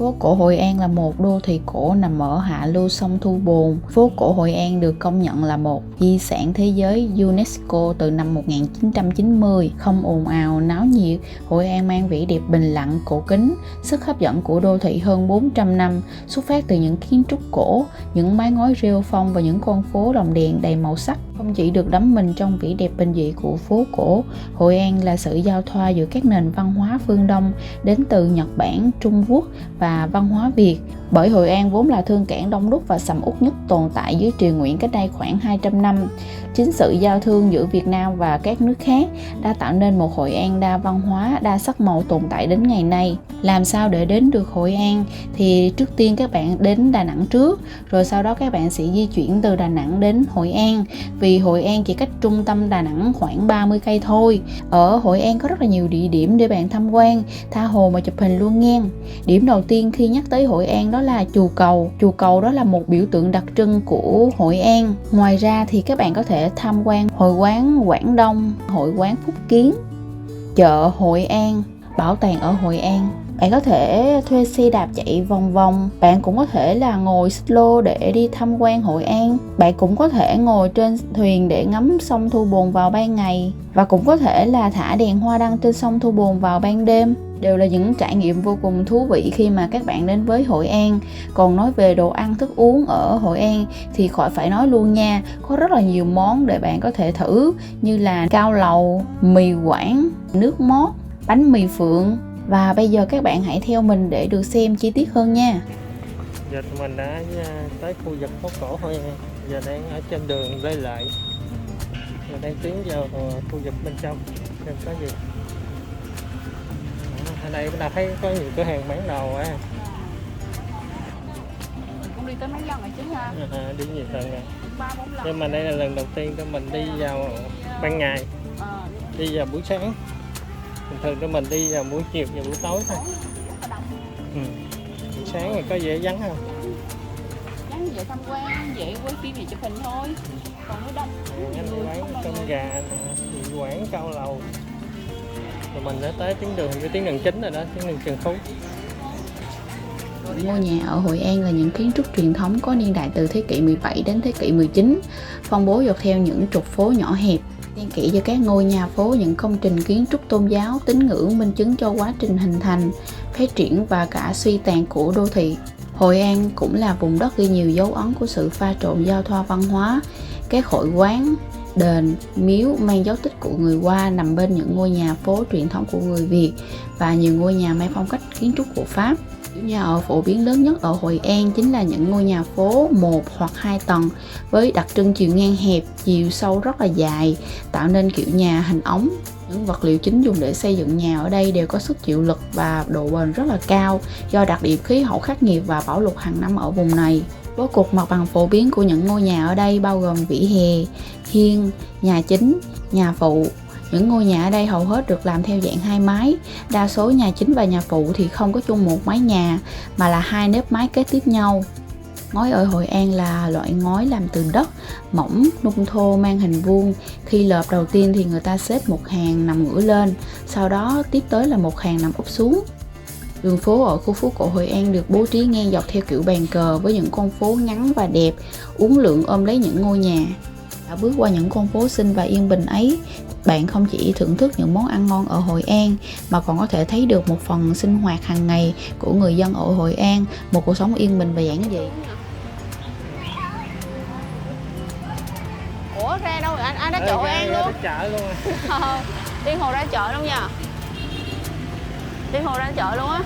Phố cổ Hội An là một đô thị cổ nằm ở hạ lưu sông Thu Bồn. Phố cổ Hội An được công nhận là một di sản thế giới UNESCO từ năm 1990. Không ồn ào, náo nhiệt, Hội An mang vẻ đẹp bình lặng, cổ kính. Sức hấp dẫn của đô thị hơn 400 năm xuất phát từ những kiến trúc cổ, những mái ngói rêu phong và những con phố lồng đèn đầy màu sắc. Không chỉ được đắm mình trong vẻ đẹp bình dị của phố cổ, Hội An là sự giao thoa giữa các nền văn hóa phương Đông đến từ Nhật Bản, Trung Quốc và văn hóa Việt. Bởi Hội An vốn là thương cảng đông đúc và sầm uất nhất tồn tại dưới triều Nguyễn cách đây khoảng 200 năm. Chính sự giao thương giữa Việt Nam và các nước khác đã tạo nên một Hội An đa văn hóa, đa sắc màu tồn tại đến ngày nay. Làm sao để đến được Hội An? Thì trước tiên các bạn đến Đà Nẵng trước, rồi sau đó các bạn sẽ di chuyển từ Đà Nẵng đến Hội An. Vì Hội An chỉ cách trung tâm Đà Nẵng khoảng 30 cây thôi. Ở Hội An có rất là nhiều địa điểm để bạn tham quan, tha hồ mà chụp hình luôn nha. Điểm đầu tiên khi nhắc tới Hội An đó là chùa Cầu. Chùa Cầu đó là một biểu tượng đặc trưng của Hội An. Ngoài ra thì các bạn có thể tham quan Hội quán Quảng Đông, Hội quán Phúc Kiến, chợ Hội An, bảo tàng ở Hội An. Bạn có thể thuê xe đạp chạy vòng vòng. Bạn cũng có thể là ngồi xích lô để đi tham quan Hội An. Bạn cũng có thể ngồi trên thuyền để ngắm sông Thu Bồn vào ban ngày. Và cũng có thể là thả đèn hoa đăng trên sông Thu Bồn vào ban đêm. Đều là những trải nghiệm vô cùng thú vị khi mà các bạn đến với Hội An. Còn nói về đồ ăn thức uống ở Hội An thì khỏi phải nói luôn nha. Có rất là nhiều món để bạn có thể thử, như là cao lầu, mì Quảng, nước mót, bánh mì Phượng. Và bây giờ các bạn hãy theo mình để được xem chi tiết hơn nha. Giờ tụi mình đã tới khu vực phố cổ Hội An. Giờ đang ở trên đường Lê Lợi. Giờ đang tiến vào khu vực bên trong. Xem có gì. Ở đây chúng ta thấy có nhiều cửa hàng bán đồ á. Mình cũng đi tới mấy lần rồi chứ ha. Đi nhiều lần rồi. Nhưng mà đây là lần đầu tiên tụi mình đi vào ban ngày. Đi vào buổi sáng. Bình thường tụi mình đi vào buổi chiều và buổi tối thôi. Buổi sáng thì có dễ vắng không? Vắng dễ tham quan, dễ quay phim và chụp hình thôi. Còn nó đông. Anh bán cơm gà, mì Quảng, cao lầu. Tụi mình đã tới tuyến đường chính rồi đó, tuyến đường Trần Phú. Ngôi nhà ở Hội An là những kiến trúc truyền thống có niên đại từ thế kỷ 17 đến thế kỷ 19, phân bố dọc theo những trục phố nhỏ hẹp. Xen kẽ cho các ngôi nhà phố những công trình kiến trúc tôn giáo, tín ngưỡng minh chứng cho quá trình hình thành, phát triển và cả suy tàn của đô thị. Hội An cũng là vùng đất ghi nhiều dấu ấn của sự pha trộn giao thoa văn hóa. Các hội quán, đền, miếu mang dấu tích của người Hoa nằm bên những ngôi nhà phố truyền thống của người Việt và nhiều ngôi nhà mang phong cách kiến trúc của Pháp. Kiểu nhà ở phổ biến lớn nhất ở Hội An chính là những ngôi nhà phố 1 hoặc 2 tầng với đặc trưng chiều ngang hẹp, chiều sâu rất là dài, tạo nên kiểu nhà hình ống. Những vật liệu chính dùng để xây dựng nhà ở đây đều có sức chịu lực và độ bền rất là cao do đặc điểm khí hậu khắc nghiệt và bão lụt hàng năm ở vùng này. Bố cục mặt bằng phổ biến của những ngôi nhà ở đây bao gồm vỉa hè, hiên, nhà chính, nhà phụ. Những ngôi nhà ở đây hầu hết được làm theo dạng hai mái. Đa số nhà chính và nhà phụ thì không có chung một mái nhà mà là hai nếp mái kế tiếp nhau. Ngói ở Hội An là loại ngói làm từ đất, mỏng, nung thô mang hình vuông. Khi lợp đầu tiên thì người ta xếp một hàng nằm ngửa lên, sau đó tiếp tới là một hàng nằm úp xuống. Đường phố ở khu phố cổ Hội An được bố trí ngang dọc theo kiểu bàn cờ với những con phố ngắn và đẹp, uốn lượn ôm lấy những ngôi nhà. Đã bước qua những con phố xinh và yên bình ấy, bạn không chỉ thưởng thức những món ăn ngon ở Hội An mà còn có thể thấy được một phần sinh hoạt hàng ngày của người dân ở Hội An, một cuộc sống yên bình và giản dị. Ủa ra đâu rồi? Anh ra chợ Hội An luôn? Ra chợ luôn à. Tiên Hồ ra chợ luôn nha. Tiên Hồ ra chợ luôn á.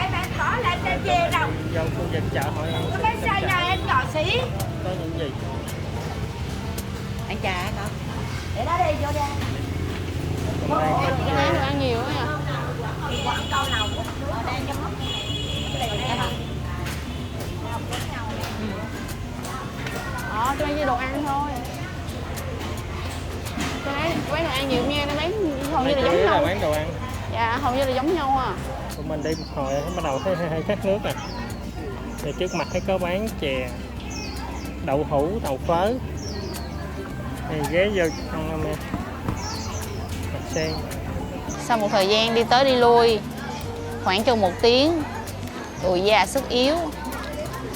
Em bỏ lên trên kia đâu. Dân khu vực chợ Hội An. Có cái xe nhà em ngồi xí. Có những gì? Ăn trà hả con? Để đó đi, vô đây. Cái này ăn nhiều quá nha. Câu nào cũng ở đây cho mất. Cái này chỉ đồ ăn thôi. Cái này quán đồ ăn nhiều nha, nó bán hầu như là giống nhau. Bán đồ ăn. Dạ, hầu như là giống nhau à. Tụi mình đi một hồi bắt đầu thấy hơi khát nước à. Thì trước mặt thấy có bán chè, đậu hũ, đậu phớ. Thì ghé vô ăn em. Sen. Sau một thời gian đi tới đi lui khoảng chừng 1 tiếng tụi già sức yếu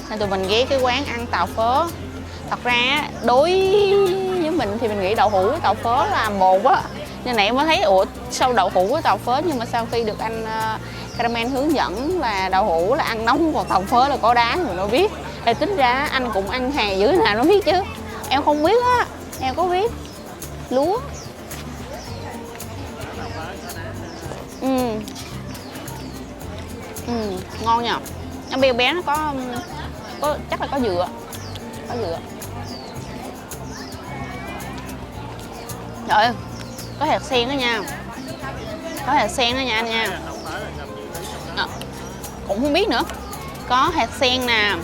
nên tụi mình ghé cái quán ăn tàu phớ. Thật ra á, đối với mình thì mình nghĩ đậu hũ với tàu phớ là một á, nên nãy mới thấy ủa sao đậu hũ với tàu phớ, nhưng mà sau khi được anh Caramel hướng dẫn là đậu hũ là ăn nóng còn tàu phớ là có đá thì mình đâu biết. Thì tính ra anh cũng ăn hàng dữ nào nó biết chứ, em không biết á, em có biết lúa. Ngon nhờ. Nó bé bé nó có chắc là có dừa. Có dừa. Trời ơi, có hạt sen đó nha. Có hạt sen đó nha anh nha. Cũng không biết nữa. Có hạt sen nè,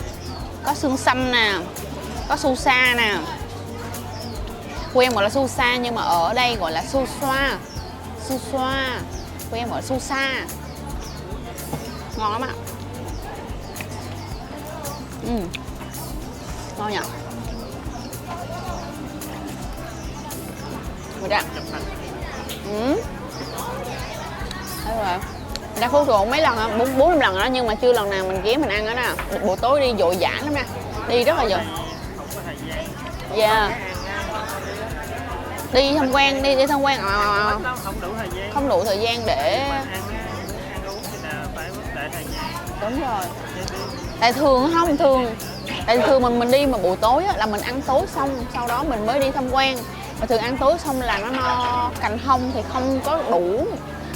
có xương xăm nè, có su sa nè. Quê em gọi là su sa nhưng mà ở đây gọi là su xoa. Su xoa. Quê em gọi là su sa. Ngon lắm ạ. Ngon nhỉ. Rồi đó. Đấy rồi. Đã Phú Thuận mấy lần, 4-5 lần đó, nhưng mà chưa lần nào mình ghé mình ăn đó nè. Buổi tối đi vội vã lắm nè. Đi rất là vội. Dạ. Đi tham quan, đi tham quan không đủ thời gian để đúng rồi. Tại thường không thường. Tại thường mình đi mà buổi tối á, là mình ăn tối xong sau đó mình mới đi tham quan. Và thường ăn tối xong là nó no cành hông thì không có đủ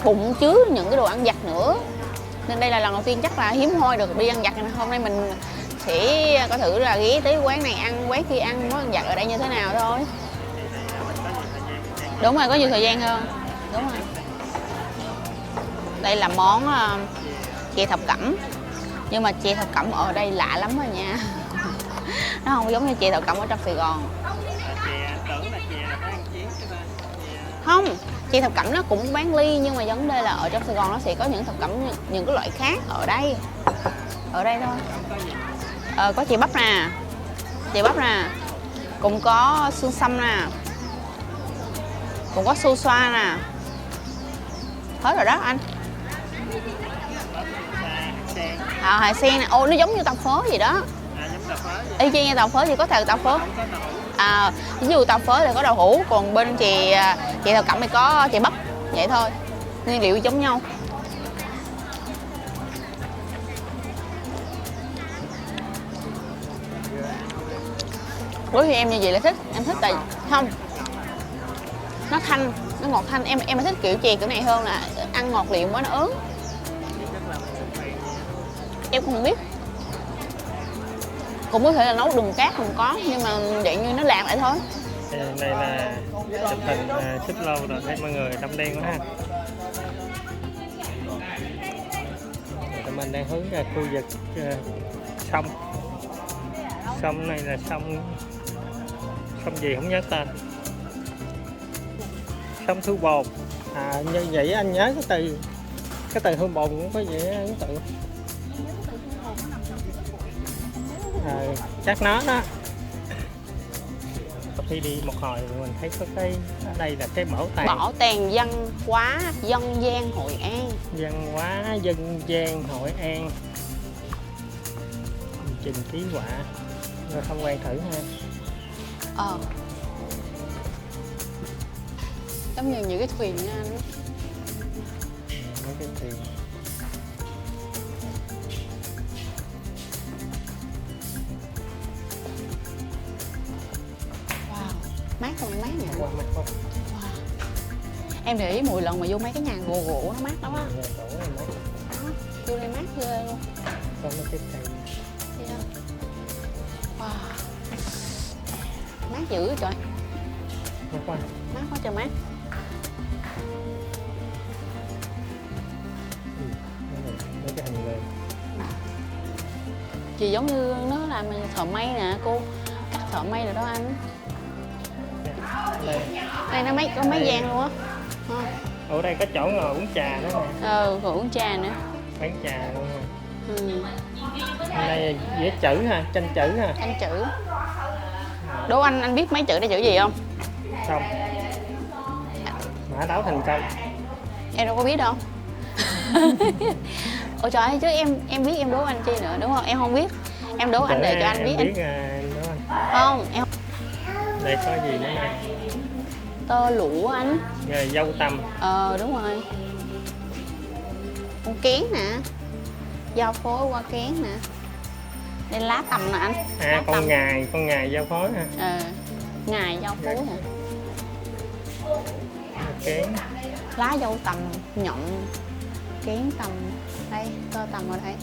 bụng chứa những cái đồ ăn vặt nữa. Nên đây là lần đầu tiên chắc là hiếm hoi được đi ăn vặt. Hôm nay mình sẽ có thử là ghé tới quán này ăn, quán kia ăn món ăn vặt ở đây như thế nào thôi. Đúng rồi, có nhiều thời gian hơn. Đúng rồi. Đây là món chè thập cẩm. Nhưng mà chè thập cẩm ở đây lạ lắm rồi nha. Nó không giống như chè thập cẩm ở trong Sài Gòn. Không, chè thập cẩm nó cũng bán ly, nhưng mà vấn đề là ở trong Sài Gòn nó sẽ có những thập cẩm, những cái loại khác ở đây. Ở đây thôi. Có chè bắp nè. Chè bắp nè. Cũng có xương xăm nè. Cũng có su xoa nè. Hết rồi đó anh. Hạt sen nè. Ô, nó giống như tàu phớ gì đó. Y chang như tàu phớ thì có thể tàu phớ. Ví dụ tàu phớ thì có đậu hũ, còn bên chè thập cẩm thì có chè bắp. Vậy thôi. Nguyên liệu giống nhau. Đối với em như vậy là thích. Em thích tại không, nó thanh, nó ngọt thanh. Em thích kiểu chè kiểu này hơn là ăn ngọt liệm quá nó ớn. Em cũng không biết. Cũng có thể là nấu đường cát không có, nhưng mà dạng như nó làm lại thôi. Đây là chụp hình xích lô rồi, thấy mọi người đâm đen quá ha. Tụi mình đang hướng ra khu vực sông. Sông này là sông gì không nhớ tên. Sông Thu Bồn. Như vậy anh nhớ cái từ Thu Bồn cũng có vẻ ấn tượng. Chắc nó đó. Khi đi một hồi mình thấy có cái ở đây là cái bảo tàng văn hóa dân gian Hội An. Văn hóa dân gian Hội An. Trình ký họa. Rồi tham quan thử ha. Giống như những cái thuyền nha anh. Mấy cái thuyền. Mát không? Mát nhỉ? Wow. Em để ý mỗi lần mà vô mấy cái nhà gỗ nó mát lắm á. Vô đây mát ghê luôn. Có mấy cái cây. Wow. Mát dữ trời. Mát quá. Mát quá trời mát. Mấy cái hình người. Chị giống như nó làm thợ may nè cô. Cắt thợ may rồi đó anh. Đây nó có mấy gian luôn á. Ở đây có chỗ ngồi uống trà nữa nè. Ngồi uống trà nữa. Bán trà luôn nè. Đây vẽ chữ ha, tranh chữ ha. Tranh chữ. Đố anh biết mấy chữ đây chữ gì không? Không. Mã Tấu Thành Công. Em đâu có biết đâu. Ôi trời ơi, chứ em biết em đố anh chi nữa đúng không? Em không biết. Em đố anh để cho anh biết. Em biết anh đố anh. Không, em Đây có gì nữa nè. tơ lụa anh. Rồi dâu tằm. Đúng rồi. Con kén nè. Giao phối qua kén nè. Đây lá tằm nè anh. Lá tằm. Con ngài giao phối ha. Ngài giao phối hả? Kén. Lá dâu tằm, nhộng, kén tằm. Đây, tơ tằm ở đây.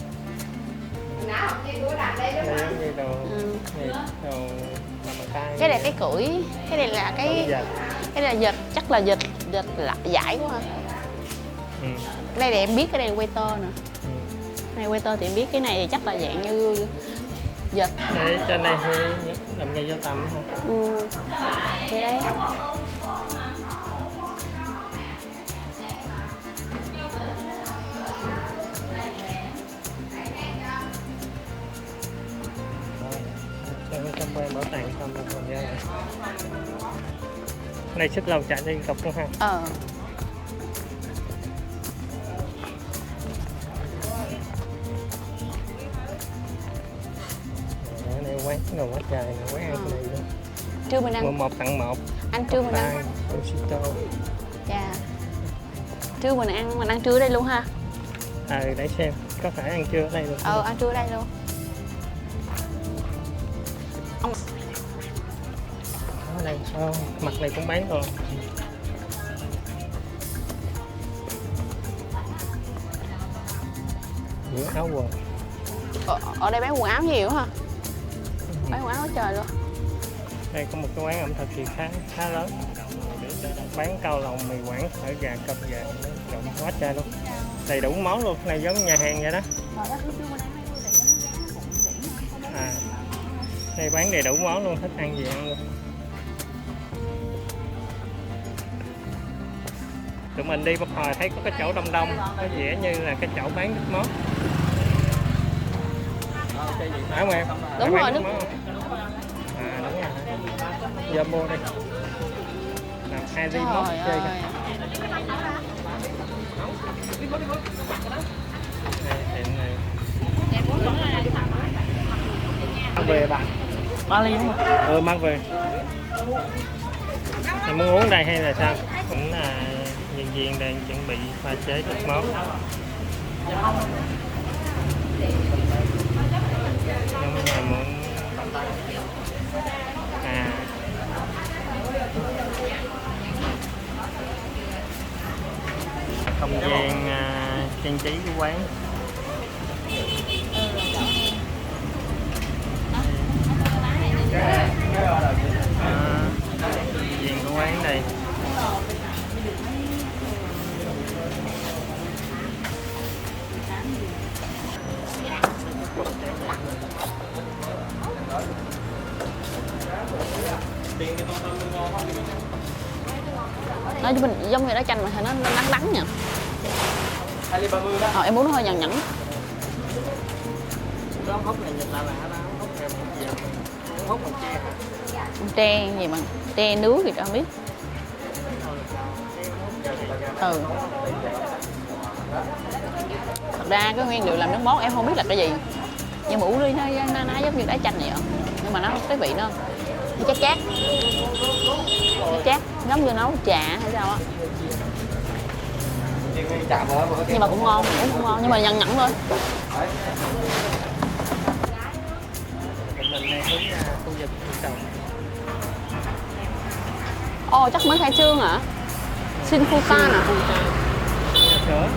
Đây giống như đồ đồ làm bằng tay. Cái này cái cưỡi, cái này là cái này là vịt, chắc là vịt là dải quá ha. Đây thì em biết cái này là quay tơ nè. Này quay tơ thì em biết, cái này thì chắc là dạng như vịt. Đây trên đây thì làm nghề dâu tằm hả? Thì đây. Trong quay bảo tàng xong rồi còn ra rồi. Này xích lâu chạy đi cọc luôn ha. Này quán đồ quá trời, quán ăn cái này luôn. Trưa mình ăn. Mua 1 tặng 1. Anh trưa mình ăn. Dạ. Trưa mình ăn trưa ở đây luôn ha. Để xem có phải ăn trưa ở đây luôn. Ăn trưa ở đây luôn. Ở đây mặt này cũng bán rồi. Những áo quần. Ở đây bán quần áo nhiều hả? Bán quần áo quá trời luôn. Đây có một cái quán ẩm thực thì khá lớn. Bán cao lòng, mì Quảng, phở gà, cơm gà, trộn quá trời luôn. Đầy đủ món luôn, này giống nhà hàng vậy đó. Đây bán đầy đủ món luôn, thích ăn gì ăn luôn. Tụi mình đi một hồi thấy có cái chỗ đông đông, có vẻ như là cái chỗ bán nước món. Phải không em? Đúng rồi, nước món không? Đúng rồi. Giờ mua đi. Làm 2 ly món chơi kìa. Mang về bạn. 3 ly đúng không? Mang về. Em muốn uống đây hay là sao? Cũng là nhân viên đang chuẩn bị pha chế nước món. Giống như là muốn không gian trang trí của quán. Diện của quán này. Nó mình giống như đá chanh mà nó đắng đắng nha. Em muốn nó hơi nhẫn nhẫn. Cái hốc này nhìn lạ lạ đó, hốc kèm gì vậy? Hốc bằng tre hả? Tre gì mà tre nướng thì tao không biết. Thật ra cái nguyên liệu làm nước món em không biết là cái gì, nhưng mà uống đi nó giống như đá chanh vậy, nhưng mà nó cái vị nó chát chát, giống như nấu trà hay sao á. Nhưng mà cũng ngon, uống cũng ngon, nhưng mà nhẫn nhẫn thôi. Mình đang hướng khu vực trồng. Chắc mới khai trương hả? Shinfutan à? Sữa.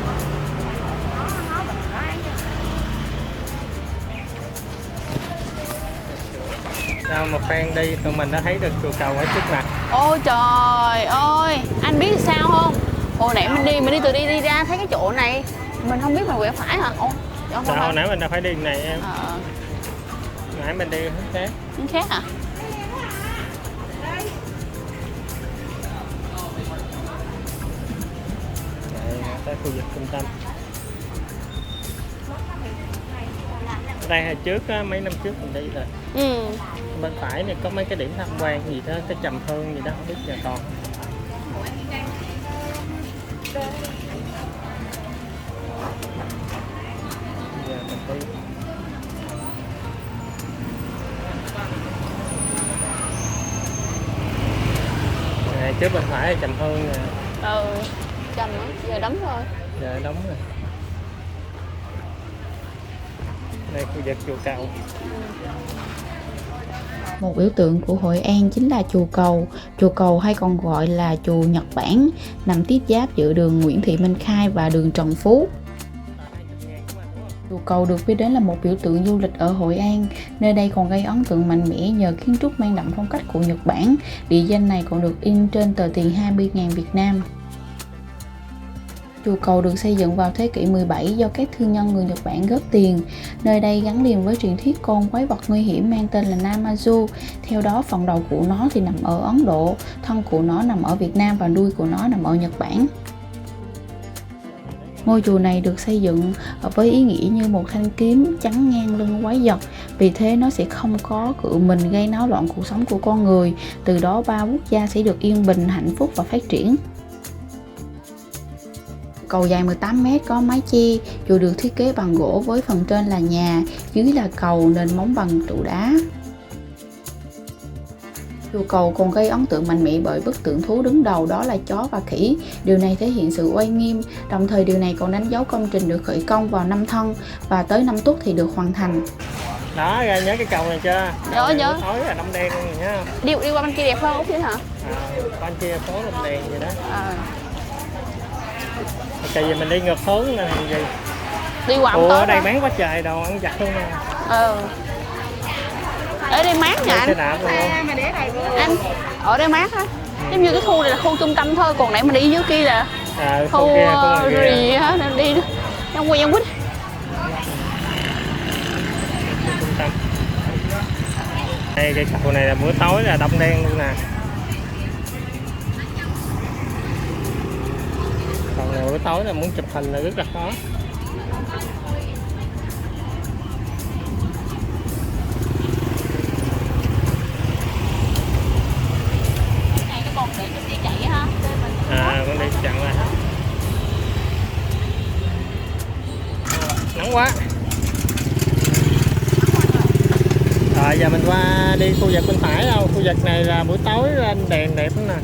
Sao một phen đi tụi mình đã thấy được chùa cầu ở trước mặt. Ôi trời ơi, anh biết sao không? Hồi nãy mình đi từ đi ra thấy cái chỗ này, mình không biết mà quẹo phải hả? Hồi nãy mình đã phải đi này em. Nãy mình đi hướng khác. Hướng khác hả? Tới khu vực trung tâm. Đây hồi trước mấy năm trước mình đi rồi. Bên phải này có mấy cái điểm tham quan gì đó, cái trầm hương gì đó không biết giờ còn. trước bên phải là Trầm Hương nè. Chầm á, giờ đóng thôi. Giờ đóng rồi. Đây khu vực chùa Cầu. Một biểu tượng của Hội An chính là chùa Cầu. Chùa Cầu hay còn gọi là chùa Nhật Bản, nằm tiếp giáp giữa đường Nguyễn Thị Minh Khai và đường Trần Phú. Chùa Cầu được biết đến là một biểu tượng du lịch ở Hội An. Nơi đây còn gây ấn tượng mạnh mẽ nhờ kiến trúc mang đậm phong cách của Nhật Bản. Địa danh này còn được in trên tờ tiền 20.000 Việt Nam. Chùa Cầu được xây dựng vào thế kỷ 17 do các thương nhân người Nhật Bản góp tiền. Nơi đây gắn liền với truyền thuyết con quái vật nguy hiểm mang tên là Namazu. Theo đó, phần đầu của nó thì nằm ở Ấn Độ, thân của nó nằm ở Việt Nam và đuôi của nó nằm ở Nhật Bản. Ngôi chùa này được xây dựng với ý nghĩa như một thanh kiếm chắn ngang lưng quái vật, vì thế nó sẽ không có cự mình gây náo loạn cuộc sống của con người. Từ đó 3 quốc gia sẽ được yên bình, hạnh phúc và phát triển. Cầu dài 18m có mái che, chùa được thiết kế bằng gỗ với phần trên là nhà, dưới là cầu, nền móng bằng trụ đá. Chùa Cầu còn gây ấn tượng mạnh mẽ bởi bức tượng thú đứng đầu, đó là chó và khỉ. Điều này thể hiện sự uy nghiêm, đồng thời điều này còn đánh dấu công trình được khởi công vào năm Thân và tới năm Tuất thì được hoàn thành. Đó, ra nhớ cái cầu này chưa? Nhớ. Tối là Đông Đen luôn nhá. Đi qua bên kia đẹp hơn Út chứ hả? Bên kia phố Đông Đen vậy đó. Tại vì mình đi ngược hướng này gì? Đi qua ở đây bán quá trời đồ ăn vặt luôn nè. Ở đây mát nha anh. Anh, ở đây mát á. Giống như cái khu này là khu trung tâm thôi, còn nãy mình đi dưới kia là khu gì á, đi trong quay quýt. Đây cái cầu này là bữa tối là đông đen luôn nè. Còn này bữa tối là muốn chụp hình là rất là khó. Này nó còn để cho xe chạy ha. Con đi chặn rồi. Nắng quá. Rồi giờ mình qua đi khu vực bên phải đâu. Khu vực này là buổi tối lên đèn đẹp lắm nè.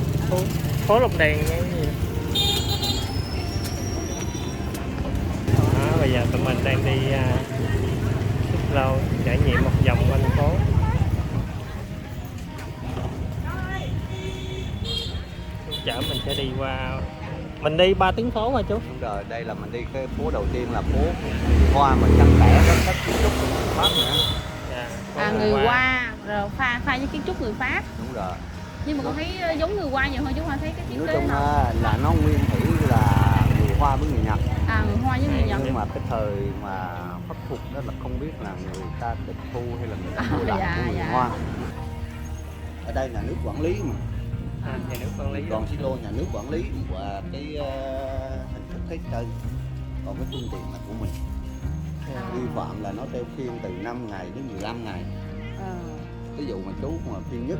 Phố lồng đèn cái gì. Đó, bây giờ tụi mình đang đi xích lô trải nghiệm một vòng quanh phố. Chở mình sẽ đi qua, mình đi 3 tiếng phố hả chú? Đúng rồi, đây là mình đi cái phố đầu tiên là phố Hoa mà trắng lẻ với các kiến trúc người Pháp nữa. Người Hoa rồi pha với kiến trúc người Pháp. Đúng rồi. Nhưng mà con thấy giống người Hoa nhiều hơn, chú Hoa thấy cái thiết kế nó là nó nguyên thủy là người Hoa với người Nhật. Người Hoa với người Nhật. Nhưng mà cái thời mà khắc phục đó là không biết là người ta tịch thu hay là người ta mua lại của người Hoa. Ở đây nhà nước quản lý mà. Nhà nước quản lý. Còn xích lô nhà nước quản lý và cái hình thức hết trơn. Còn cái phương tiện là của mình. Vi phạm là nó theo phiên từ 5 ngày đến 15 ngày. Ví dụ mà chú mà phiên nhất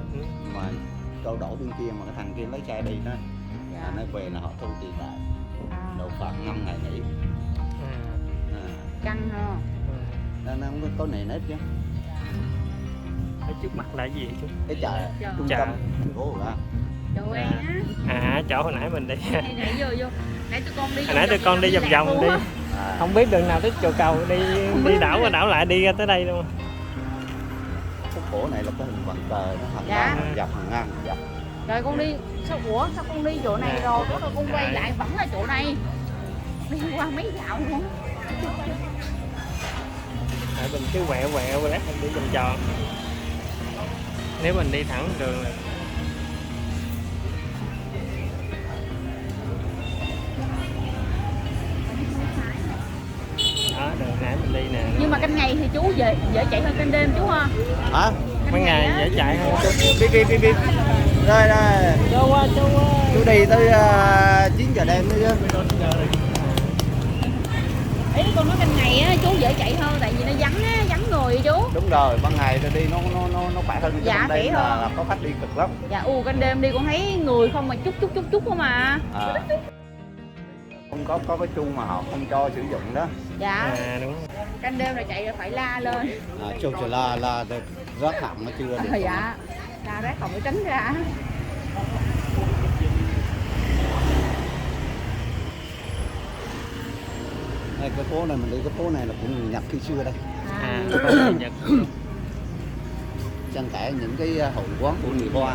mà câu đổ bên kia mà cái thằng kia lấy xe đi đó, nó về là họ thu tiền lại, đầu phạt 5 ngày nghỉ. Căng ha. Nó không có nề nếp chứ. Ở trước mặt là gì chú? Cái chợ trung tâm thành phố rồi đó. Chỗ á. Chỗ hồi nãy mình đi. Nãy vô. Nãy tụi con đi vòng đi. Không biết đường nào tới chùa Cầu, đi đảo qua đảo lại đi ra tới đây luôn. Cái cổ này là cái hình bàn cờ nó hàng ngang dọc. Rồi con đi sao con đi chỗ này rồi con quay lại vẫn là chỗ này. Đi qua mấy dạo luôn. Mình cứ quẹo lát mình đi vòng tròn. Nếu mình đi thẳng đường này. Đó, đường nãy mình đi nè. Nhưng mà canh ngày thì chú dễ chạy hơn canh đêm chú ha. Hả? Mấy ngày dễ chạy hơn. Đi. Đây. Chú đi tới 9 giờ đêm nữa chứ. Ý con nói canh ngày á chú dễ chạy hơn tại vì nó vắng người chú. Đúng rồi, ban ngày tôi đi nó khỏe hơn. Dạ, đây là có khách đi cực lắm. Dạ canh đêm đi con thấy người không mà chút không mà. Không có cái chuông mà họ không cho sử dụng đó. Dạ. Đúng. Canh đêm là chạy là phải la lên. Chuông chờ la rác hỏng nó chưa được. Dạ. La rác không phải tránh ra. Đây, cái phố này mình đi, cái phố này là của người Nhật khi xưa đây. có người Nhật. Xen kẽ những cái hội quán của người Hoa.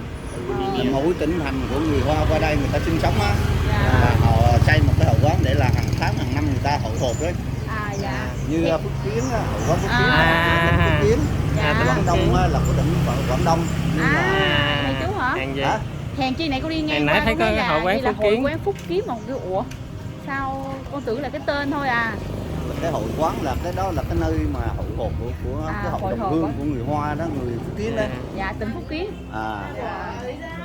Mỗi tỉnh thành của người Hoa qua đây người ta sinh sống á, là họ xây một cái hội quán để là hàng tháng hàng năm người ta hội họp đấy. Như Phúc Kiến, hội quán Phúc Kiến, Phúc Kiến, Quảng Đông là của tỉnh Quảng Đông. Này chú hả? Hả? Hèn chi này cô đi ngang nãy thấy có hội quán Phúc Kiến. Hội quán Phúc Kiến một cái ủa sao con tưởng là cái tên thôi à. Cái hội quán là cái đó là cái nơi mà hội họp của cái hội đồng hương của người Hoa đó, người Phúc Kiến đấy. Dạ, tỉnh Phúc Kiến.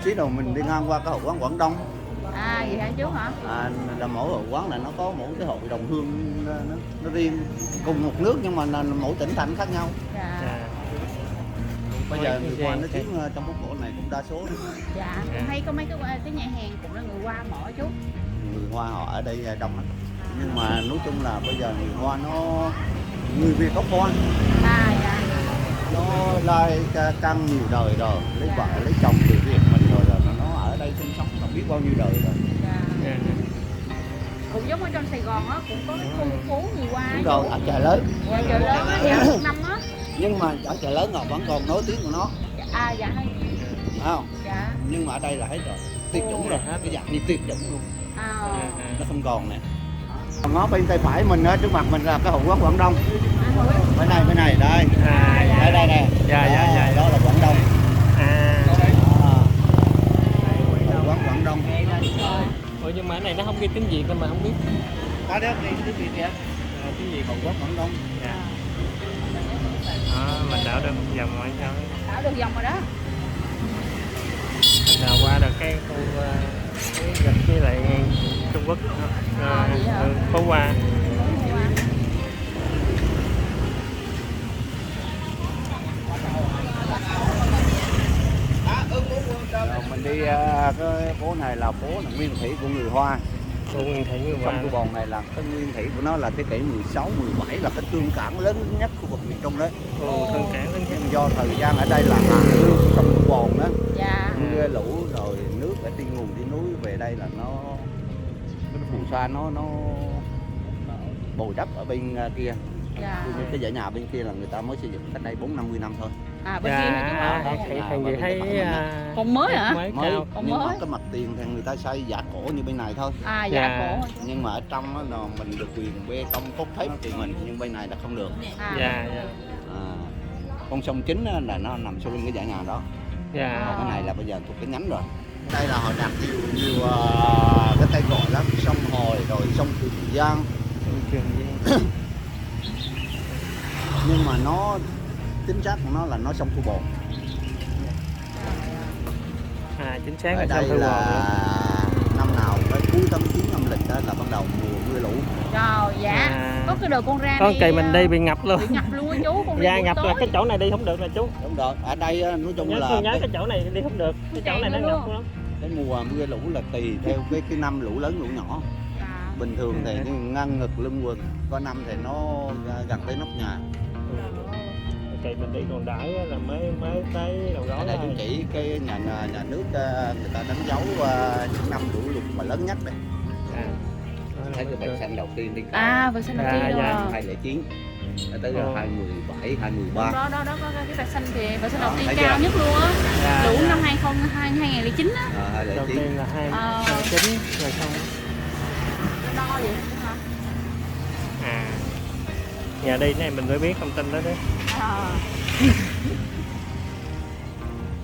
Xí đầu mình đi ngang qua cái hội quán Quảng Đông. Vậy hả chú hả? Là mỗi hội quán là nó có mỗi cái hội đồng hương nó riêng, cùng một nước nhưng mà là mỗi tỉnh thành khác nhau. Bây giờ người Hoa nó chiếm trong phố cổ này cũng đa số đó. Dạ, hay có mấy cái nhà hàng cũng là người Hoa mở chú. Người Hoa họ ở đây đông lắm. Nhưng mà nói chung là bây giờ người Hoa nó người Việt gốc Hoa. Nó lai căng nhiều đời rồi, lấy vợ lấy chồng từ Việt mình rồi nó ở đây sinh sống không biết bao nhiêu đời rồi. Cũng giống ở trong Sài Gòn á, cũng có cái khu phố người Hoa. Đúng rồi, ở chợ lớn. Chợ lớn á, dạ, một năm á. Nhưng mà ở chợ lớn họ vẫn còn nói tiếng của nó. Dạ hay. Không? Dạ. Nhưng mà ở đây là hết rồi, tuyệt chủng rồi, cái dạng như tuyệt chủng luôn. Nó không còn nè. Ngó bên tay phải mình á, trước mặt mình là cái hội quán Quảng Đông. Bên này đây. Đây nè. Dạ. Đó là Quảng Đông. Hội quán Quảng Đông. Ủa nhưng mà cái này nó không ghi tiếng Việt nên mà không biết. Có đó ghi tiếng Việt kìa. Tiếng Việt hội quán Quảng Đông. Dạ. Mình đảo được một vòng rồi sao? Đảo được vòng rồi đó. Mình đảo qua được cái khu gần với lại Trung Quốc. Phố Hoa. Mình đi cái phố này là phố là nguyên thủy của người Hoa. Nguyên thủy người Hoa. Sông Thu Bồn này là cái nguyên thủy của nó là thế kỷ 16, 17 là cái thương cảng lớn nhất khu vực miền Trung đấy. Thương cảng lớn nhất. Do thời gian ở đây là hạ lưu sông Thu Bồn đó. Mưa lũ rồi nước ở trên nguồn trên núi về đây là nó phù sa nó bồi đắp ở bên kia. Cái dãy nhà bên kia là người ta mới xây dựng cách đây 4-50 năm thôi. Bên kia hả chú? Hàng gì thấy còn mới hả? Mới, nhưng mà cái mặt tiền thì người ta xây dạ cổ như bên này thôi. Dạ cổ. Nhưng mà ở trong đó là mình được quyền bê tông cốt thép thì mình, nhưng bên này là không được. Con sông chính là nó nằm sau lưng cái dãy nhà đó. Còn cái này là bây giờ thuộc cái nhánh rồi. Đây là họ đặt nhiều cái tay gọi lắm, sông Hồi rồi sông Trường Giang. Nhưng mà nó chính xác của nó là nó sông Thu Bồn. Chính xác ở đây là năm nào tới cuối tháng 9 âm lịch đó là bắt đầu mùa mưa lũ. Rồi có cái đợt con ra con kỳ mình đi bị ngập luôn. Bị ngập luôn á chú. Con đi ngập là cái chỗ này đi không được là chú. Đúng rồi, ở đây nói chung là nhớ cái chỗ này đi không được, cái chỗ này nó ngập lắm. Cái mùa mưa lũ là tùy theo cái năm lũ lớn lũ nhỏ. Bình thường thì ngang ngực lưng quần, có năm thì nó gần tới nóc nhà. Kỳ mình đi còn đỡ là mới tới đầu đó. Ở đây cũng chỉ cái nhà nước người ta đánh dấu những năm lũ lụt mà lớn nhất đây. Thấy cái vạch xanh đầu tiên đi. Vạch xanh đầu tiên rồi. 2009 tới 2017, 2013. Đó có cái vạch xanh kìa, vạch xanh đầu tiên cao nhất luôn á. Lũ năm 2009 á. 2009. Đầu tiên là 2009 rồi xong. Đo vậy hả? Nhà đi này mình phải biết thông tin đó đấy.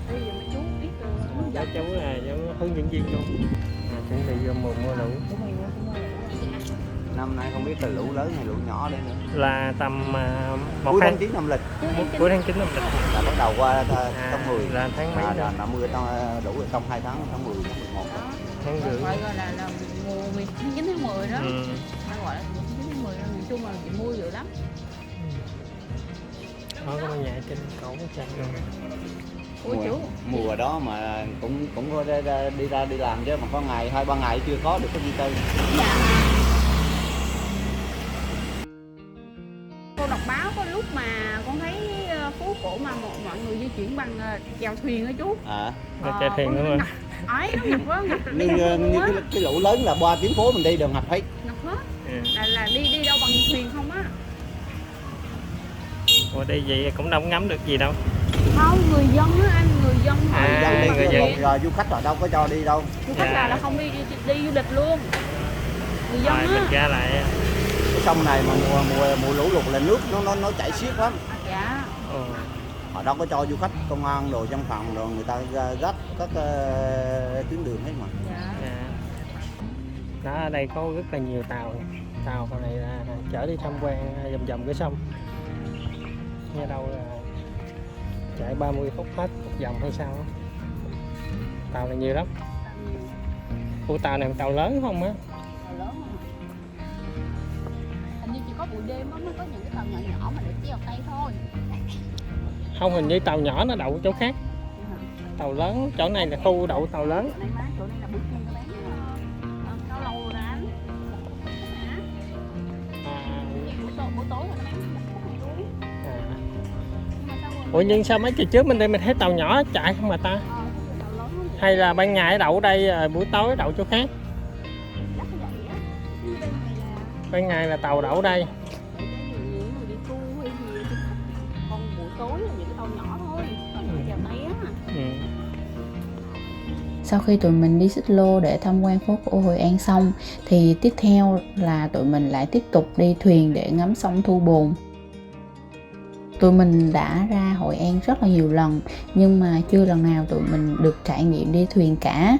Bây giờ chú biết cháu là hướng dẫn viên luôn. Chuẩn bị vô mùa mưa lũ. Năm nay không biết là lũ lớn hay lũ nhỏ đây nữa. Là tầm cuối tháng 9 âm lịch. Cuối tháng 9 âm lịch. Là bắt đầu qua tháng 10. Là tháng mấy đó? Là mưa đủ trong 2 tháng, tháng 10, tháng 11. Tháng rưỡi. Gọi là mùa 9 tháng 10 đó. Nó gọi là 9 tháng 10 đó, miền Trung là mưa dữ lắm. Có cái nhà trên cổ chân rồi. Mùa đó mà cũng có đi ra đi làm chứ mà có ngày 2-3 ngày chưa có được cái gì cây. Cô đọc báo có lúc mà con thấy phố cổ mà mọi người di chuyển bằng chèo thuyền đó chú. Chèo thuyền đúng không? Nó ngập quá, như cái lũ lớn là 3 tiếng phố mình đi đều ngập hết. Ngập hết. Là đi đâu bằng thuyền không á. Ủa đi vậy cũng đâu ngắm được gì đâu. Không, người dân á anh, người dân họ người dân. Rồi du khách họ đâu có cho đi đâu. Du khách là không đi du lịch luôn. Người dân á. Mình ra lại. Cái sông này mà mùa lũ lụt là nước nó chảy xiết lắm. Dạ. Họ đâu có cho du khách, công an đồ trong phòng rồi người ta gác các tuyến đường hết mà. Dạ. Đó, ở đây có rất là nhiều tàu này là chở đi tham quan vòng cái sông. Nghe đâu là chạy 30 phút hết một vòng hay sao đó. Tàu này nhiều lắm. Ủa tàu này tàu lớn không á? Tàu lớn không? Hình như chỉ có buổi đêm mới có những cái tàu nhỏ nhỏ mà để treo cây thôi. Không, hình như tàu nhỏ nó đậu chỗ khác. Tàu lớn, chỗ này là khu đậu tàu lớn. Chỗ này là buổi trưa các bạn. Cao lầu rồi anh. Buổi tối rồi các bạn. Ủa nhưng sao mấy kỳ trước mình đây mình thấy tàu nhỏ chạy không mà ta? Hay là ban ngày đậu đây, buổi tối đậu chỗ khác? Ban ngày là tàu đậu đây. Còn buổi tối là những cái tàu nhỏ thôi, chèo tay á. Sau khi tụi mình đi xích lô để tham quan phố cổ Hội An xong thì tiếp theo là tụi mình lại tiếp tục đi thuyền để ngắm sông Thu Bồn. Tụi mình đã ra Hội An rất là nhiều lần nhưng mà chưa lần nào tụi mình được trải nghiệm đi thuyền cả.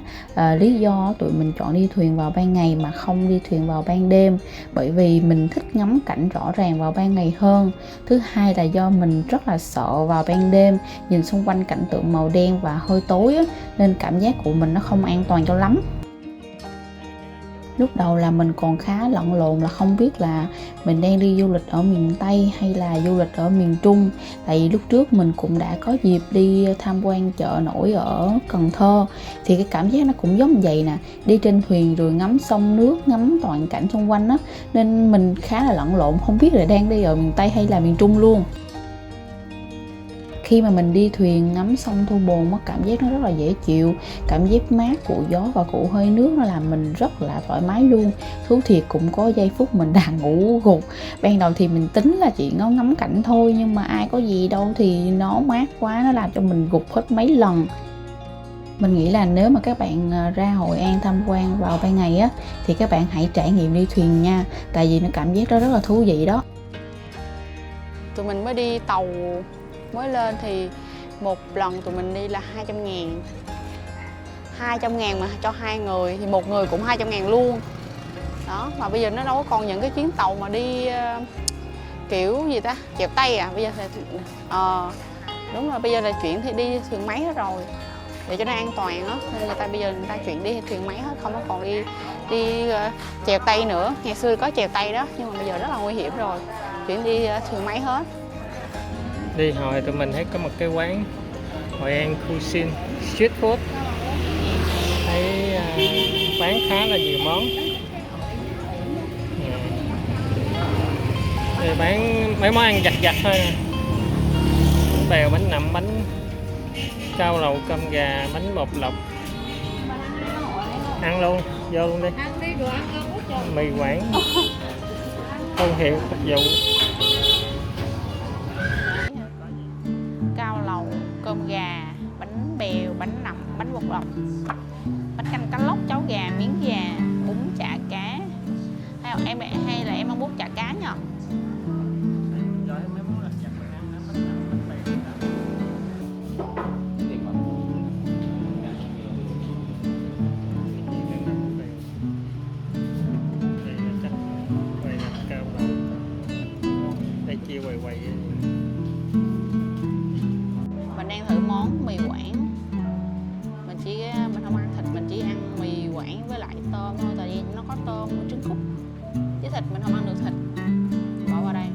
Lý do tụi mình chọn đi thuyền vào ban ngày mà không đi thuyền vào ban đêm bởi vì mình thích ngắm cảnh rõ ràng vào ban ngày hơn. Thứ hai là do mình rất là sợ vào ban đêm nhìn xung quanh cảnh tượng màu đen và hơi tối á, nên cảm giác của mình nó không an toàn cho lắm. Lúc đầu là mình còn khá lẫn lộn là không biết là mình đang đi du lịch ở miền Tây hay là du lịch ở miền Trung. Tại vì lúc trước mình cũng đã có dịp đi tham quan chợ nổi ở Cần Thơ thì cái cảm giác nó cũng giống vậy nè, đi trên thuyền rồi ngắm sông nước, ngắm toàn cảnh xung quanh á, nên mình khá là lẫn lộn, không biết là đang đi ở miền Tây hay là miền Trung luôn. Khi mà mình đi thuyền ngắm sông Thu Bồn, cảm giác nó rất là dễ chịu, cảm giác mát của gió và của hơi nước nó làm mình rất là thoải mái luôn. Thú thiệt cũng có giây phút mình đang ngủ gục. Ban đầu thì mình tính là chỉ ngắm cảnh thôi nhưng mà ai có gì đâu thì nó mát quá, nó làm cho mình gục hết mấy lần. Mình nghĩ là nếu mà các bạn ra Hội An tham quan vào ban ngày á thì các bạn hãy trải nghiệm đi thuyền nha, tại vì nó cảm giác đó rất là thú vị đó. Tụi mình mới đi tàu mới lên thì một lần tụi mình đi là 200.000. 200.000 mà cho 2 người thì một người cũng 200.000 luôn. Đó, mà bây giờ nó đâu có còn những cái chuyến tàu mà đi kiểu gì ta, chèo tay à, bây giờ thì đúng rồi, bây giờ là chuyển thì đi thuyền máy hết rồi để cho nó an toàn á, nên người ta bây giờ người ta chuyển đi thuyền máy hết, không có còn đi chèo tay nữa. Ngày xưa có chèo tay đó nhưng mà bây giờ rất là nguy hiểm rồi, chuyển đi thuyền máy hết. Đi hồi tụi mình thấy có một cái quán Hội An Cuisine Street Food, thấy bán khá là nhiều món. Thì bán mấy món ăn vặt thôi nè, bánh bèo, bánh nậm, bánh cao lầu, cơm gà, bánh bột lọc. Ăn luôn, vô luôn đi. Mì Quảng, thương hiệu phục vụ. Cao lầu, cơm gà, bánh bèo, bánh nậm, bánh bột lọc, bánh canh cá lóc, cháo gà, miếng gà, bún chả cá. Hay là em ăn bún chả cá nhờ? Mình đang thử món mì Quảng. Mình không ăn thịt, mình chỉ ăn mì Quảng với lại tôm thôi, tại vì nó có tôm trứng cút. Với thịt mình không ăn được thịt. Bỏ vào đây.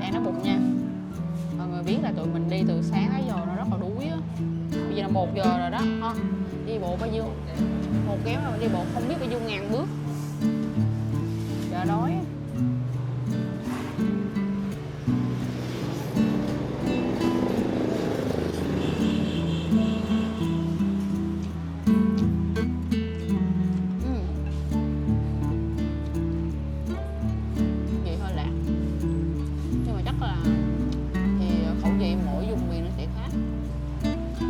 Đang nó bụng nha. Mọi người biết là tụi mình đi từ sáng tới giờ nó rất là đuối á. Bây giờ là 1 giờ rồi đó, ha. Đi bộ bao nhiêu? Một kéo là mình đi bộ không biết bao nhiêu ngàn bước. Giờ đói. là thì khẩu vị mỗi vùng miền nó sẽ khác.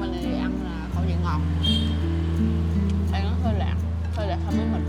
Mình thì ăn là khẩu vị ngọt, ăn nó hơi lạc hơn với mình.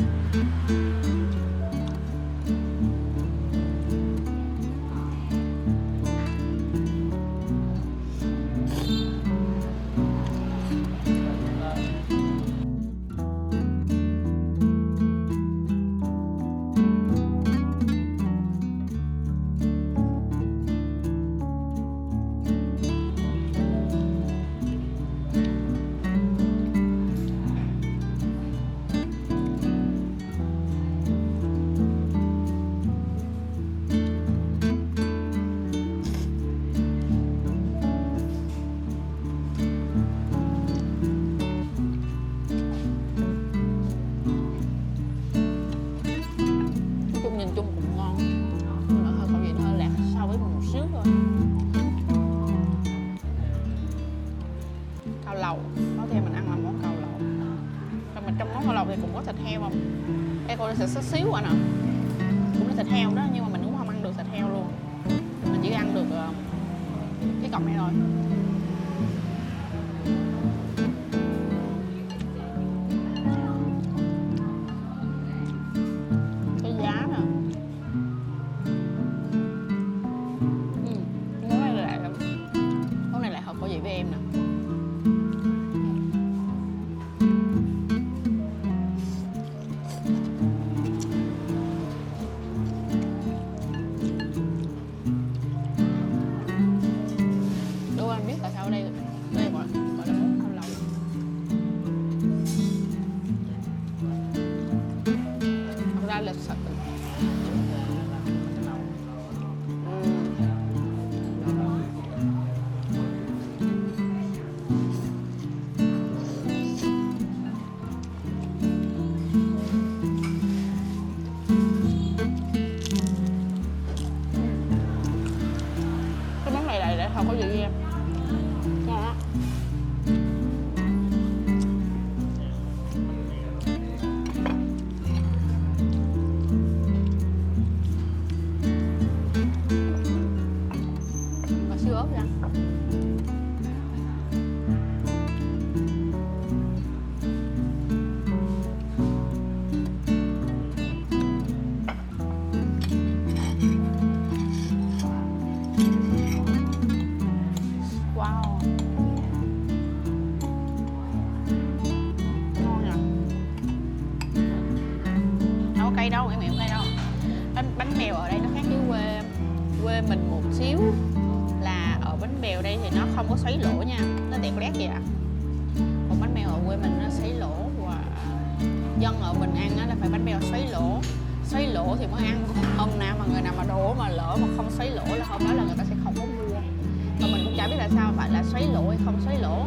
Nhìn chung cũng ngon, nhưng mà hơi khẩu vị nó hơi lạc so với mình một xíu thôi. Cao lầu, nói thêm mình ăn là món cao lầu. Còn mà trong món cao lầu thì cũng có thịt heo không? Đây cô sẽ xíu xíu anh ạ. Cũng là thịt heo đó, nhưng mà mình cũng không ăn được thịt heo luôn. Mình chỉ ăn được cái cọng này thôi. Cái giá nè. Món này lại hợp khẩu vị với em nè. Đố anh biết tại sao ở đây gọi là món cao lầu. Thật ra là sợ. Cái món này lại hợp khẩu vị với em. Ngon á. Và siêu ớt ra. Wow, ngon nhỉ. Đâu có cây đâu, em cây đâu. Bánh bèo ở đây nó khác với quê mình một xíu, là ở bánh bèo đây thì nó không có xoáy lỗ nha, nó tẹt lét vậy à. Còn bánh bèo ở quê mình nó xoáy lỗ, và dân ở mình ăn là phải bánh bèo xoáy lỗ. Xoáy lỗ thì mới ăn. Hôm nào mà người nào mà đổ mà lỡ mà không xoáy lỗ là hôm đó là người ta sẽ không có mua. Mà mình cũng chả biết là sao phải là xoáy lỗ hay không xoáy lỗ.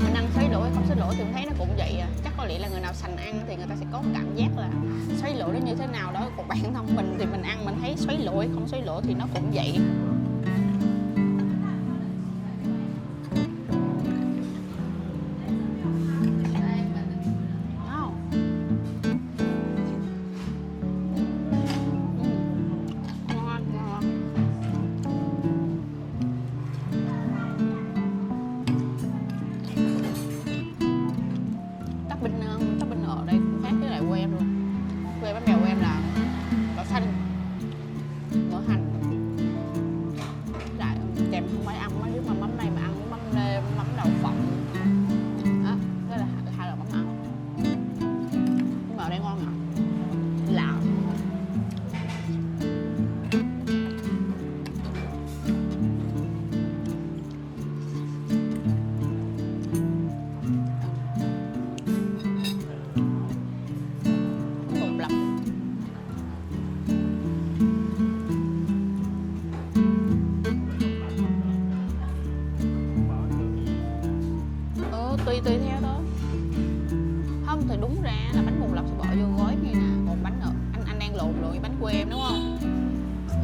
Mình ăn xoáy lỗ hay không xoáy lỗ thì mình thấy nó cũng vậy à. Chắc có lẽ là người nào sành ăn thì người ta sẽ có cảm giác là xoáy lỗ nó như thế nào đó. Còn bản thân mình thì mình ăn mình thấy xoáy lỗ hay không xoáy lỗ thì nó cũng vậy. Topping ở đây cũng khác với lại quê em luôn. Quê bánh bèo của em là đậu xanh, mỡ hành, lại kèm không phải ăn mấy đứa mà mắm này mà ăn mắm nêm, mắm đậu phộng đó, đó là hai loại mắm ăn. Nhưng mà ở đây ngon à, lạ. Tùy theo thôi. Không thì đúng ra là bánh bột lọc sẽ bỏ vô gói này nè. Còn bánh ở anh đang lộn với bánh quê em đúng không?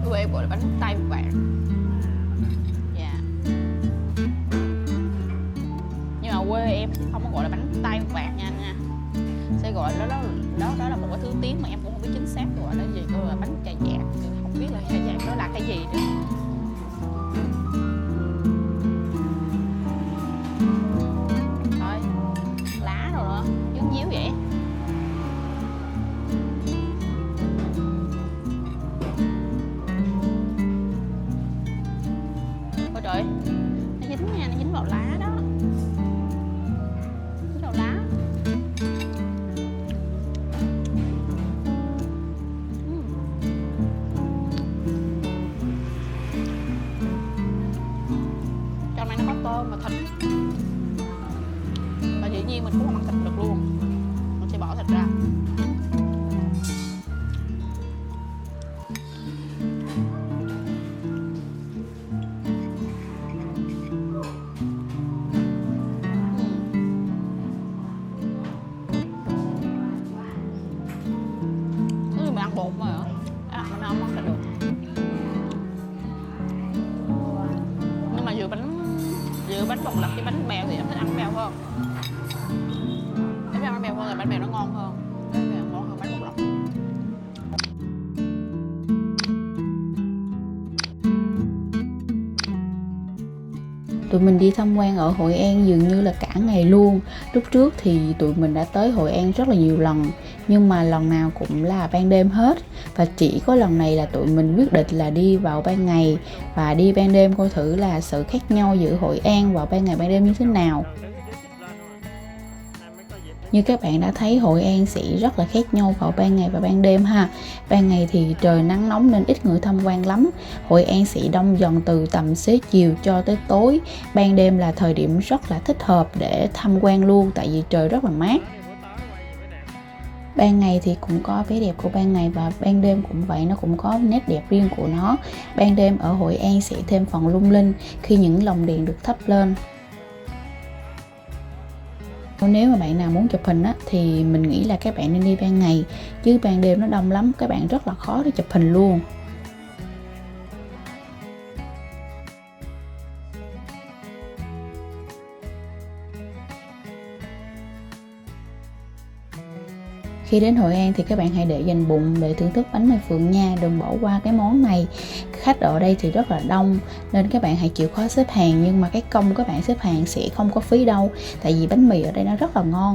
Quê em gọi là bánh tay vàng. Dạ. Nhưng mà quê em không có gọi là bánh tay vàng nha anh nha. Sẽ gọi đó là một cái thứ tiếng mà em cũng không biết chính xác gọi là gì. Gọi là bánh cà vạt, không biết là cà vạt đó là cái gì nữa. trời, nó dính nha, nó dính vào lá đó, dính vào lá. Trong này nó có tôm và thịt, và dĩ nhiên mình cũng không ăn thịt được luôn, mình sẽ bỏ thịt ra. Mình ăn bột mà mình không ăn thịt được. Nhưng mà vừa bánh bột lọc với bánh bèo thì em thích ăn bèo hơn. Em ăn bèo hơn, là bánh bèo nó ngon hơn. Bánh bèo ngon hơn bánh bột lọc. Tụi mình đi tham quan ở Hội An dường như là cả ngày luôn. Lúc trước thì tụi mình đã tới Hội An rất là nhiều lần, nhưng mà lần nào cũng là ban đêm hết. Và chỉ có lần này là tụi mình quyết định là đi vào ban ngày và đi ban đêm coi thử là sự khác nhau giữa Hội An vào ban ngày ban đêm như thế nào. Như các bạn đã thấy, Hội An sẽ rất là khác nhau vào ban ngày và ban đêm ha. Ban ngày thì trời nắng nóng nên ít người tham quan lắm. Hội An sẽ đông dần từ tầm xế chiều cho tới tối. Ban đêm là thời điểm rất là thích hợp để tham quan luôn, tại vì trời rất là mát. Ban ngày thì cũng có vẻ đẹp của ban ngày và ban đêm cũng vậy, nó cũng có nét đẹp riêng của nó. Ban đêm ở Hội An sẽ thêm phần lung linh khi những lồng đèn được thắp lên. Nếu mà bạn nào muốn chụp hình á, thì mình nghĩ là các bạn nên đi ban ngày, chứ ban đêm nó đông lắm, các bạn rất là khó để chụp hình luôn. Khi đến Hội An thì các bạn hãy để dành bụng để thưởng thức bánh mì Phượng nha, đừng bỏ qua cái món này. Khách ở đây thì rất là đông nên các bạn hãy chịu khó xếp hàng, nhưng mà cái công các bạn xếp hàng sẽ không có phí đâu, tại vì bánh mì ở đây nó rất là ngon.